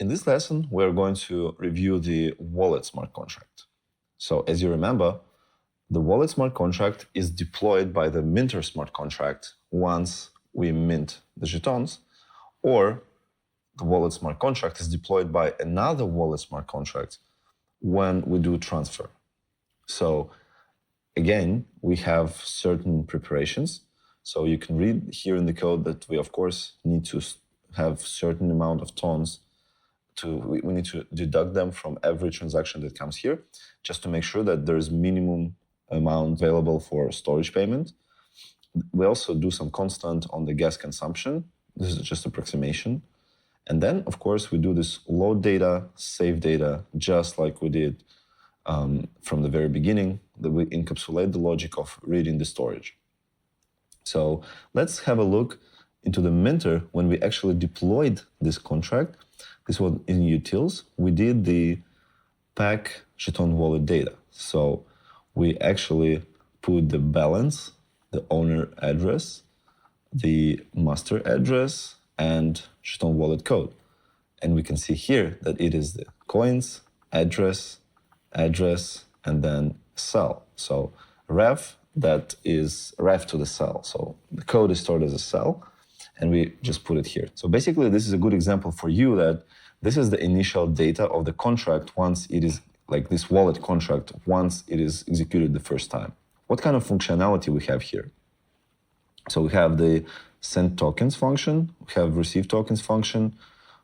In this lesson, we're going to review the wallet smart contract. So as you remember, the wallet smart contract is deployed by the minter smart contract once we mint the jetons, or the wallet smart contract is deployed by another wallet smart contract when we do transfer. So again, we have certain preparations. So you can read here in the code that we, of course, need to have certain amount of tons. We need to deduct them from every transaction that comes here, just to make sure that there's minimum amount available for storage payment. We also do some constant on the gas consumption. This is just approximation. And then, of course, we do this load data, save data, just like we did from the very beginning, that we encapsulate the logic of reading the storage. So let's have a look into the minter when we actually deployed this contract. This was in utils. We did the pack Jetton Wallet data. So we actually put the balance, the owner address, the master address, and Jetton Wallet code. And we can see here that it is the coins, address, and then cell. So ref, that is ref to the cell. So the code is stored as a cell, and we just put it here. So basically, this is a good example for you that this is the initial data of the contract once it is, like this wallet contract, once it is executed the first time. What kind of functionality we have here? So we have the send tokens function, we have receive tokens function,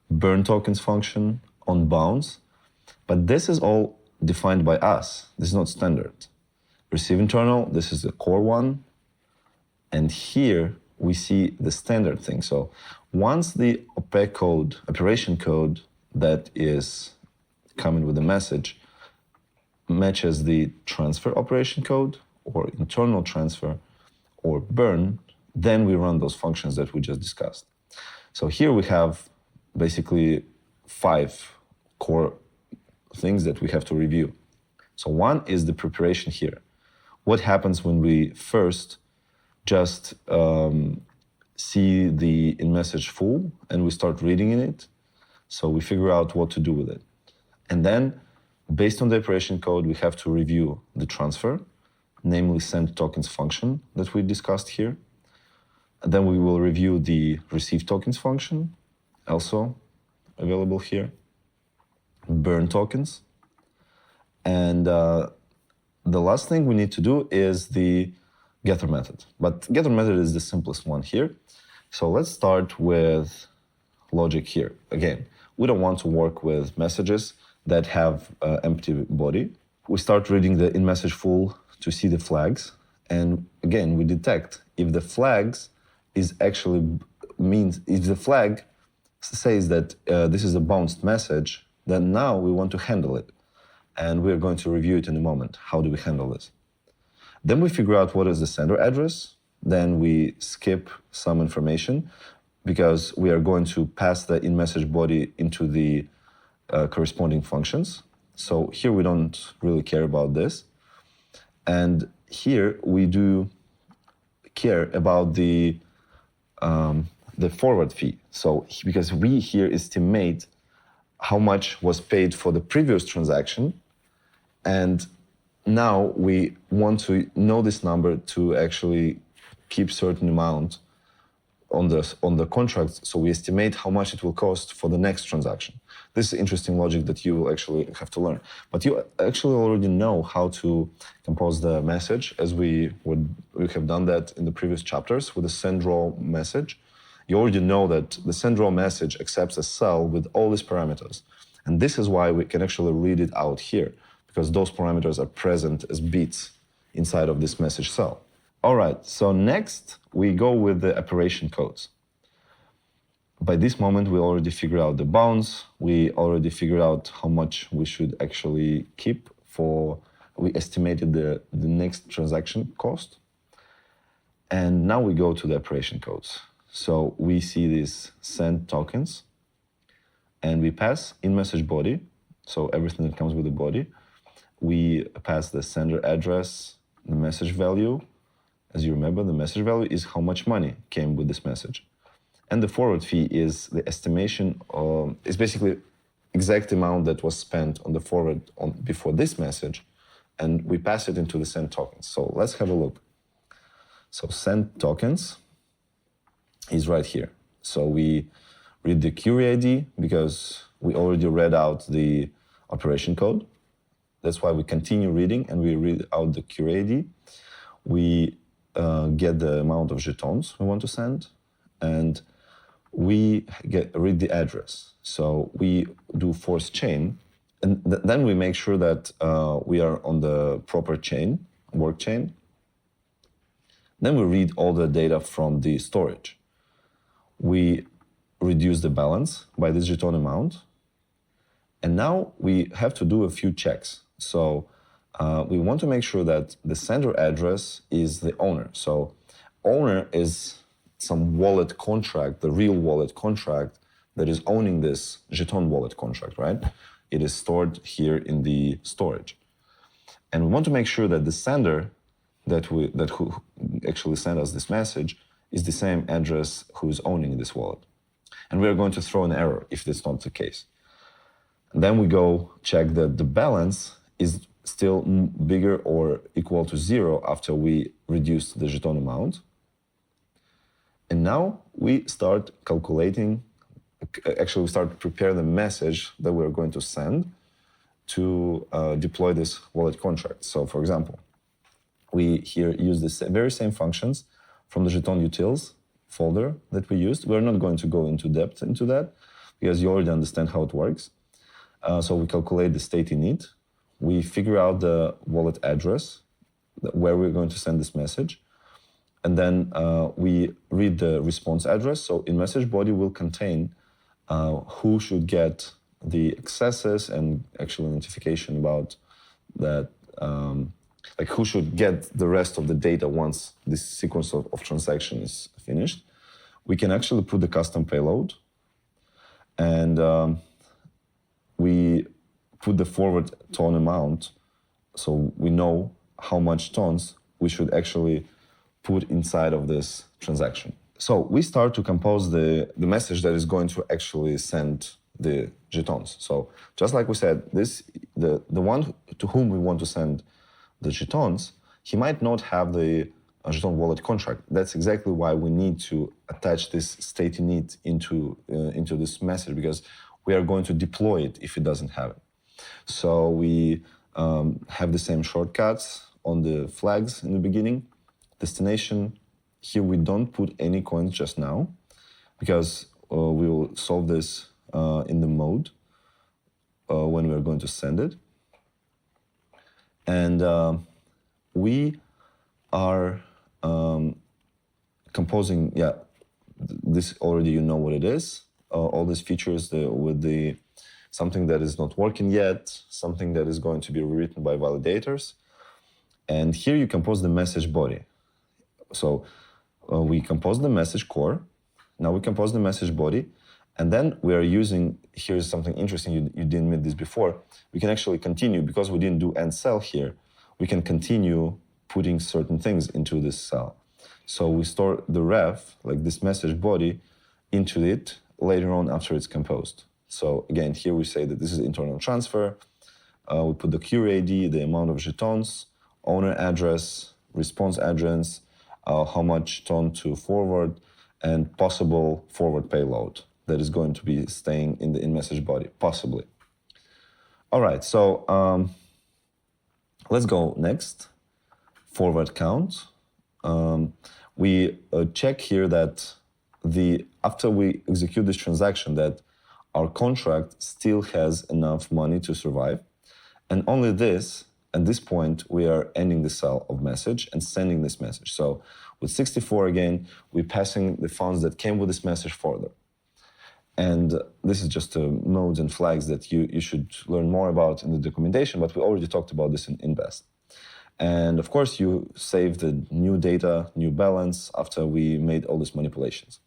burn tokens function, on bounce, but this is all defined by us. This is not standard. Receive internal, this is the core one, and here we see the standard thing. So once the OP code, operation code that is coming with the message matches the transfer operation code or internal transfer or burn, then we run those functions that we just discussed. So here we have basically 5 core things that we have to review. So one is the preparation here. What happens when we first just see the in-message full and we start reading in it? So we figure out what to do with it. And then, based on the operation code, we have to review the transfer, namely send tokens function that we discussed here. And then we will review the receive tokens function, also available here, burn tokens. And the last thing we need to do is the getter method. But getter method is the simplest one here. So let's start with logic here. Again, we don't want to work with messages that have empty body. We start reading the in-message full to see the flags. And again, we detect if the flags is actually means, if the flag says that this is a bounced message, then now we want to handle it. And we're going to review it in a moment. How do we handle this? Then we figure out what is the sender address. Then we skip some information because we are going to pass the in-message body into the corresponding functions. So here we don't really care about this. And here we do care about the forward fee. So because we here estimate how much was paid for the previous transaction, and now we want to know this number to actually keep certain amount on the contract, so we estimate how much it will cost for the next transaction. This is interesting logic that you will actually have to learn. But you actually already know how to compose the message, as we have done that in the previous chapters with the send raw message. You already know that the send raw message accepts a cell with all these parameters. And this is why we can actually read it out here, because those parameters are present as bits inside of this message cell. All right, so next we go with the operation codes. By this moment, we already figured out the bounds. We already figured out how much we should actually keep for, we estimated the next transaction cost. And now we go to the operation codes. So we see these send tokens and we pass in message body. So everything that comes with the body. We pass the sender address, the message value. As you remember, the message value is how much money came with this message. And the forward fee is the estimation of, it's basically exact amount that was spent on the forward before this message, and we pass it into the send tokens. So let's have a look. So send tokens is right here. So we read the query ID because we already read out the operation code. That's why we continue reading and we read out the query ID. We get the amount of jetons we want to send, and we read the address. So we do force chain, and then we make sure that we are on the proper chain, work chain. Then we read all the data from the storage. We reduce the balance by this jeton amount. And now we have to do a few checks. So we want to make sure that the sender address is the owner. So owner is some wallet contract, the real wallet contract that is owning this Jetton Wallet contract, right? It is stored here in the storage. And we want to make sure that the sender who actually sent us this message is the same address who is owning this wallet. And we are going to throw an error if that's not the case. And then we go check that the balance is still bigger or equal to 0 after we reduce the jeton amount. And now we start calculating, actually we start preparing the message that we're going to send to deploy this wallet contract. So for example, we here use the very same functions from the Jetton utils folder that we used. We're not going to go into depth into that because you already understand how it works. So we calculate the state init. We figure out the wallet address where we're going to send this message. And then we read the response address. So in message body will contain who should get the accesses and actual notification about that, like who should get the rest of the data once this sequence of transaction is finished. We can actually put the custom payload, and we put the forward ton amount, so we know how much tons we should actually put inside of this transaction. So we start to compose the message that is going to actually send the jetons. So just like we said, the one to whom we want to send the jetons, he might not have the Jetton Wallet contract. That's exactly why we need to attach this state init into this message, because we are going to deploy it if it doesn't have it. So we have the same shortcuts on the flags in the beginning. Destination, here we don't put any coins just now, because we will solve this in the mode when we're going to send it. And we are composing, this already you know what it is. All these features with the something that is not working yet, something that is going to be rewritten by validators. And here you compose the message body. So we compose the message core. Now we compose the message body. And then we are using, here's something interesting, you didn't meet this before. We can actually continue, because we didn't do end cell here, we can continue putting certain things into this cell. So we store the ref, like this message body, into it later on after it's composed. So again, here we say that this is internal transfer. We put the query ID, the amount of jetons, owner address, response address, how much ton to forward, and possible forward payload that is going to be staying in message body, possibly. All right, so let's go next. Forward count. We check here that after we execute this transaction, that our contract still has enough money to survive. And only this, at this point, we are ending the cell of message and sending this message. So with 64 again, we're passing the funds that came with this message further. And this is just nodes and flags that you should learn more about in the documentation, but we already talked about this in Invest. And of course, you save the new data, new balance after we made all these manipulations.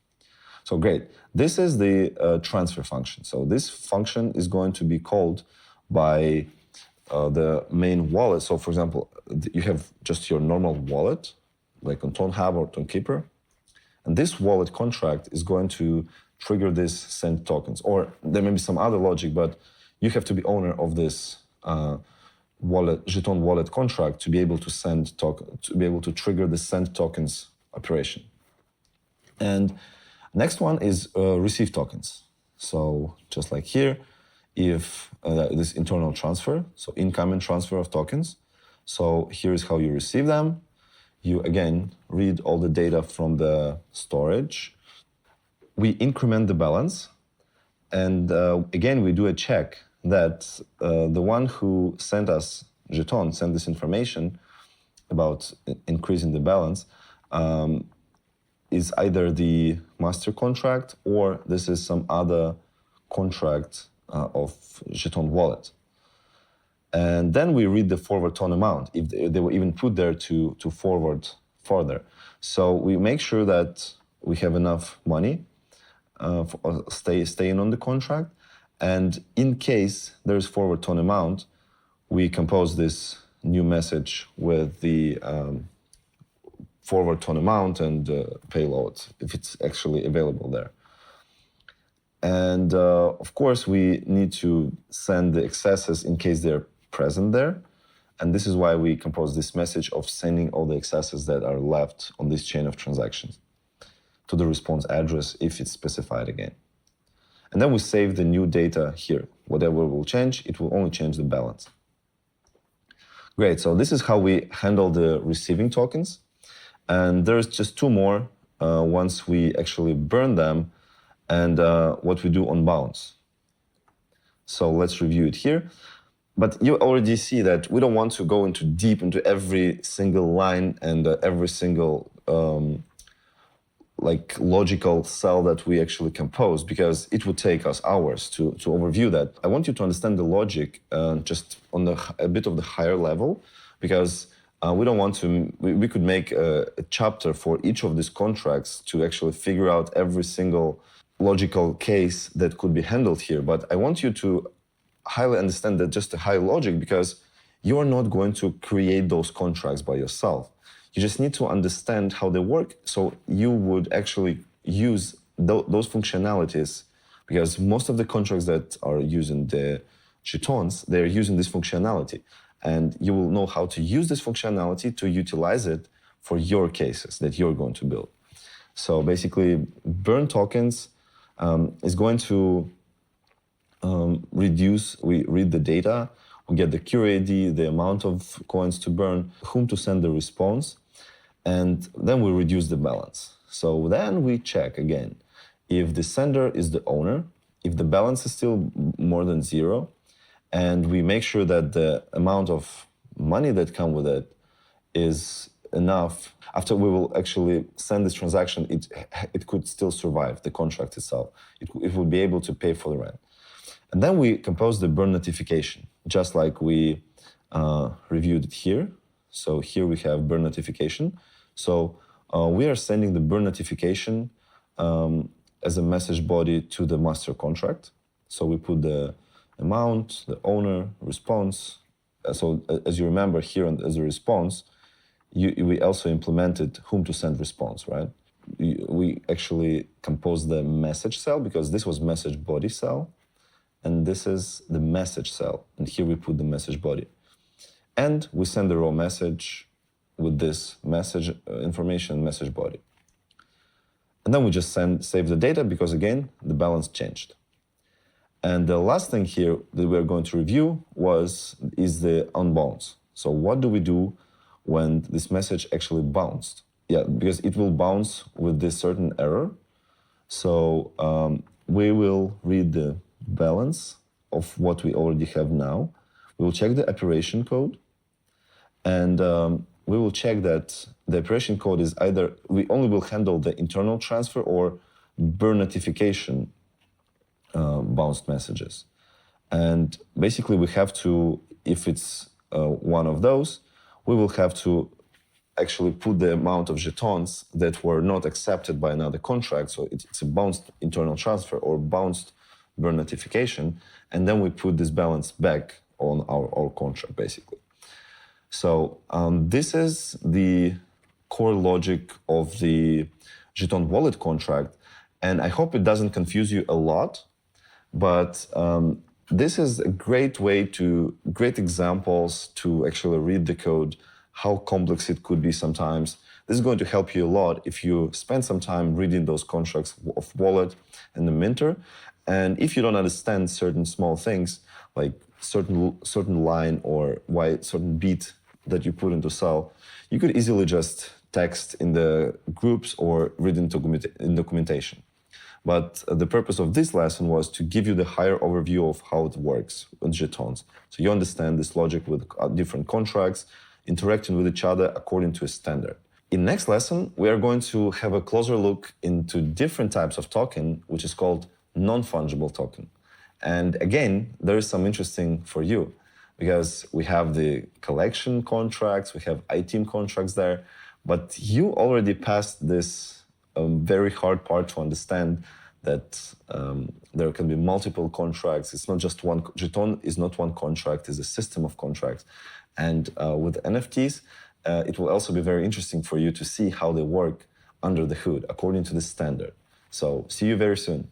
So great. This is the transfer function. So this function is going to be called by the main wallet. So for example, you have just your normal wallet, like on TonHub or TonKeeper. And this wallet contract is going to trigger this send tokens. Or there may be some other logic, but you have to be owner of this Jetton Wallet contract to be able to trigger the send tokens operation. And next one is receive tokens. So just like here, if this internal transfer, so incoming transfer of tokens. So here is how you receive them. You again read all the data from the storage. We increment the balance, and again we do a check that the one who sent us Жетон, sent this information about increasing the balance, is either the master contract or this is some other contract of Jetton Wallet. And then we read the forward tone amount, if they were even put there to forward further. So we make sure that we have enough money for staying on the contract. And in case there's forward tone amount, we compose this new message with the forward tone amount and payload, if it's actually available there. And of course, we need to send the excesses in case they're present there. And this is why we compose this message of sending all the excesses that are left on this chain of transactions to the response address if it's specified again. And then we save the new data here. Whatever will change, it will only change the balance. Great, so this is how we handle the receiving tokens. And there's just two more once we actually burn them and what we do on bounce. So let's review it here. But you already see that we don't want to go deep into every single line and every single logical cell that we actually compose, because it would take us hours to overview that. I want you to understand the logic just on a bit of the higher level, because we don't want to, we could make a chapter for each of these contracts to actually figure out every single logical case that could be handled here. But I want you to highly understand that just a high logic, because you are not going to create those contracts by yourself. You just need to understand how they work, so you would actually use those functionalities, because most of the contracts that are using the Jetons, they're using this functionality. And you will know how to use this functionality to utilize it for your cases that you're going to build. So basically, burn tokens is going to we read the data, we get the QAD, the amount of coins to burn, whom to send the response, and then we reduce the balance. So then we check again if the sender is the owner, if the balance is still more than zero, and we make sure that the amount of money that comes with it is enough. After we will actually send this transaction, it could still survive the contract itself. It will be able to pay for the rent. And then we compose the burn notification, just like we reviewed it here. So here we have burn notification. So we are sending the burn notification as a message body to the master contract. So we put the amount, the owner, response. So as you remember here as a response, we also implemented whom to send response, right? We actually composed the message cell, because this was message body cell. And this is the message cell. And here we put the message body. And we send the raw message with this message information message body. And then we just save the data, because again, the balance changed. And the last thing here that we're going to review is the unbounce. So what do we do when this message actually bounced? Yeah, because it will bounce with this certain error. So we will read the balance of what we already have now. We will check the operation code, and we will check that the operation code is either, we only will handle the internal transfer or burn notification bounced messages. And basically we have to, if it's one of those, we will have to actually put the amount of jetons that were not accepted by another contract. So it's a bounced internal transfer or bounced burn notification, and then we put this balance back on our contract, basically. So this is the core logic of the Jetton Wallet contract, and I hope it doesn't confuse you a lot, but This is a great great examples to actually read the code, how complex it could be sometimes. This is going to help you a lot if you spend some time reading those contracts of wallet and the minter. And if you don't understand certain small things, like certain line or certain beat that you put into cell, you could easily just text in the groups or read in documentation. But the purpose of this lesson was to give you the higher overview of how it works with Jetons. So you understand this logic with different contracts, interacting with each other according to a standard. In next lesson, we are going to have a closer look into different types of token, which is called non-fungible token. And again, there is some interesting for you because we have the collection contracts, we have ITEAM contracts there, but you already passed this very hard part to understand that there can be multiple contracts. It's not just one. Jeton is not one contract, it's a system of contracts. And with NFTs, it will also be very interesting for you to see how they work under the hood according to the standard. So see you very soon.